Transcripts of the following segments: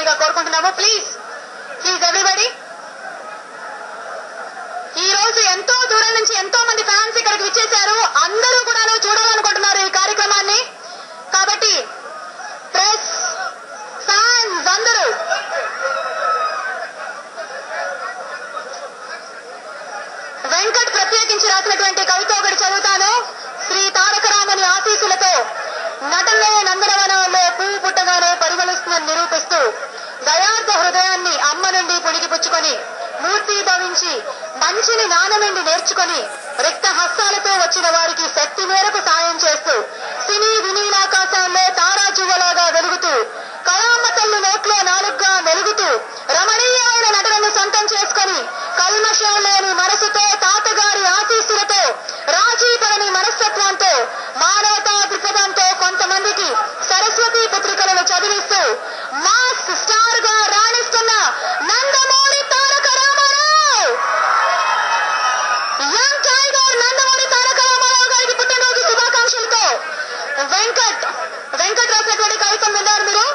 రావాల్సిందిగా కోరుకుంటున్నాము. Please everybody. ఈ రోజు ఎంతో దూరం నుంచి ఎంతో మంది ఫ్యాన్స్ ఇక్కడికి విచ్చేశారు. అందరూ కూడా చూడాలనుకుంటున్నారు ఈ కార్యక్రమాన్ని. కాబట్టి ప్రెస్, ఫ్యాన్స్ అందరూ వెంకట్ ప్రత్యేకించి రాసినటువంటి కవిత ఒకటి చదువుతాను. శ్రీ తారక రామని ఆశీస్సులతో నటనే నందనవనంలో పువ్వు పుట్టగానే పరిమళిస్తుందని నిరూపిస్తూ దయార్థ హృదయాన్ని అమ్మ నుండి పుణికిపుచ్చుకొని మూర్తి భవించి మంచిని నానమెండి నేర్చుకొని రిక్త హస్తాలతో వచ్చిన వారికి శక్తి మేరకు సాయం చేస్తూ సినీ వినీలాకాశంలో తారా చువ్వలాగా వెలుగుతూ కళామ్మ తల్లి నోట్లో నాలుగుగా మెలుగుతూ రమణీయమైన నటనను సొంతం చేసుకొని కల్మషం లేని మనసుతో తాతగారి ఆశీస్సులతో రాజీపడని మనస్తత్వంతో మానవతా దృక్పథంతో కొంతమందికి సరస్వతి పుత్రికలను చదివిస్తూ మాస్ స్టార్ గా రాణిస్తున్న నందమూరి తారక రామారావు, యంగ్ టైగర్ నందమూరి తారక రామారావు గారికి పుట్టినరోజు శుభాకాంక్షలతో వెంకట్ రాసినటువంటి కవితం విన్నారు మీరు.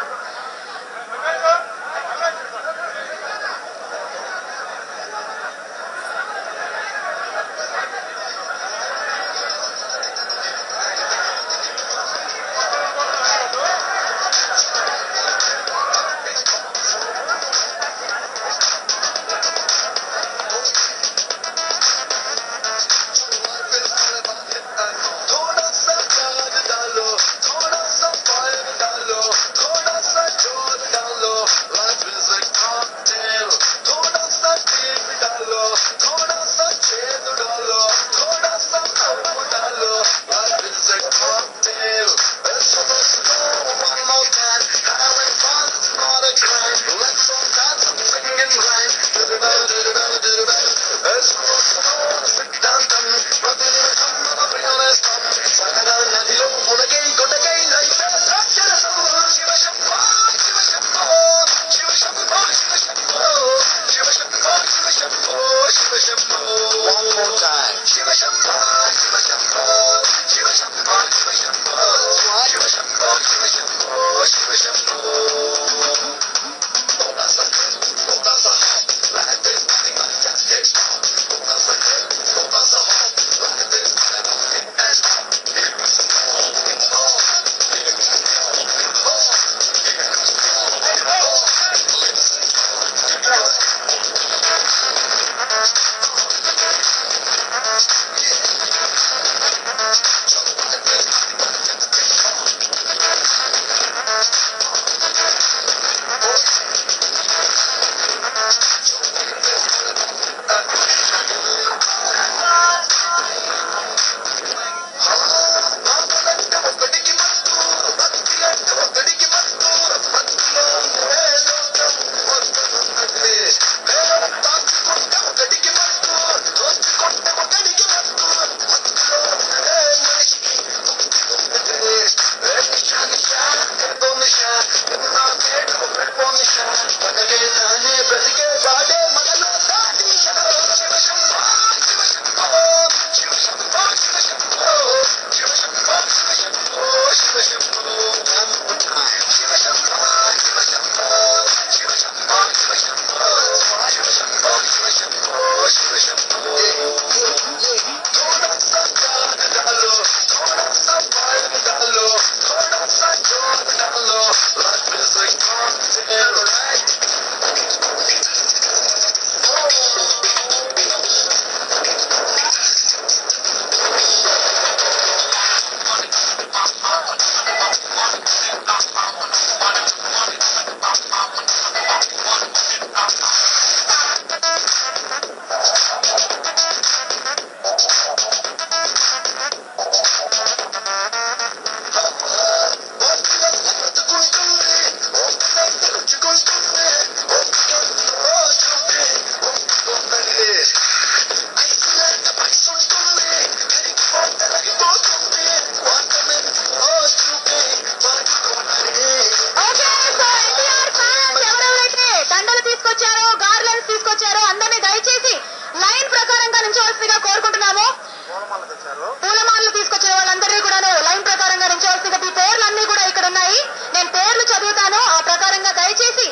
పూలమాలలు తీసుకొచ్చిన వాళ్ళందరినీ కూడా లైన్ ప్రకారంగా నుంచోవలసిందిగా మీ పేర్లన్నీ కూడా ఇక్కడ ఉన్నాయి. నేను పేర్లు చదువుతాను, ఆ ప్రకారంగా దయచేసి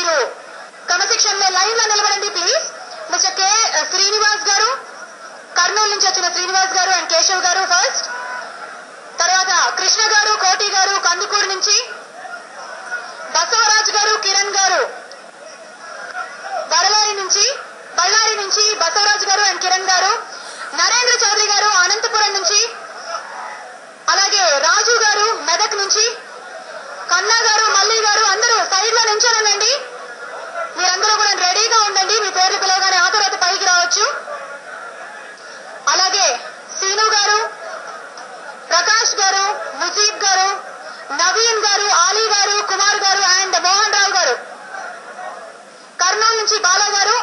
మీరు క్రమశిక్షణలో లైన్ లో నిలబడండి ప్లీజ్. మిస్టర్ కె శ్రీనివాస్ గారు, కర్నూలు నుంచి వచ్చిన శ్రీనివాస్ గారు అండ్ కేశవ్ గారు ఫస్ట్. తర్వాత కృష్ణ గారు, కోటి గారు కందుకూరు నుంచి, బసవరాజ్ గారు, కిరణ్ గారు బళ్ళారి నుంచి బసవరాజ్ గారు అండ్ కిరణ్ గారు, నరేంద్ర చౌదరి గారు అనంతపురం నుంచి, అలాగే రాజు గారు మెదక్ నుంచి, కన్నా గారు, మల్లి గారు అందరూ సైడ్ లో నించోనండి. మీరందరూ కూడా రెడీగా ఉండండి, మీ పేర్లు పిలవగానే ఆ తర్వాత పైకి రావచ్చు. అలాగే సీను గారు, ప్రకాష్ గారు, ముజీబ్ గారు, నవీన్ గారు, ఆలీ గారు, కుమార్ గారు అండ్ మోహన్ రావు గారు. కర్నూలు నుంచి బాలా గారు.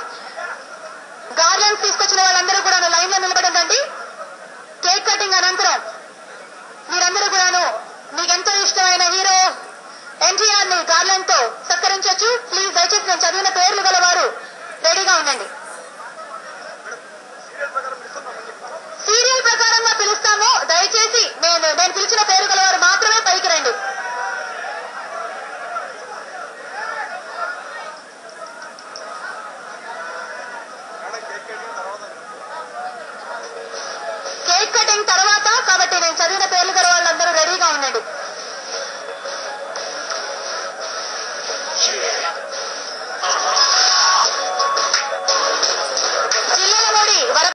గార్లెండ్స్ తీసుకొచ్చిన వాళ్ళందరూ కూడా లైన్ లో నిలబడండి. కేక్ కటింగ్ అనంతరం మీరందరూ కూడాను మీకెంతో ఇష్టమైన హీరో ఎన్టీఆర్ ని గార్లెండ్ తో సత్కరించవచ్చు. ప్లీజ్ దయచేసి నేను చదివిన పేర్లు గలవారు రెడీగా ఉండండి. సీరియల్ ప్రకారంగా పిలుస్తాము. దయచేసి నేను పిలిచిన పేరు గలవారు మాత్రమే పైకి రండి.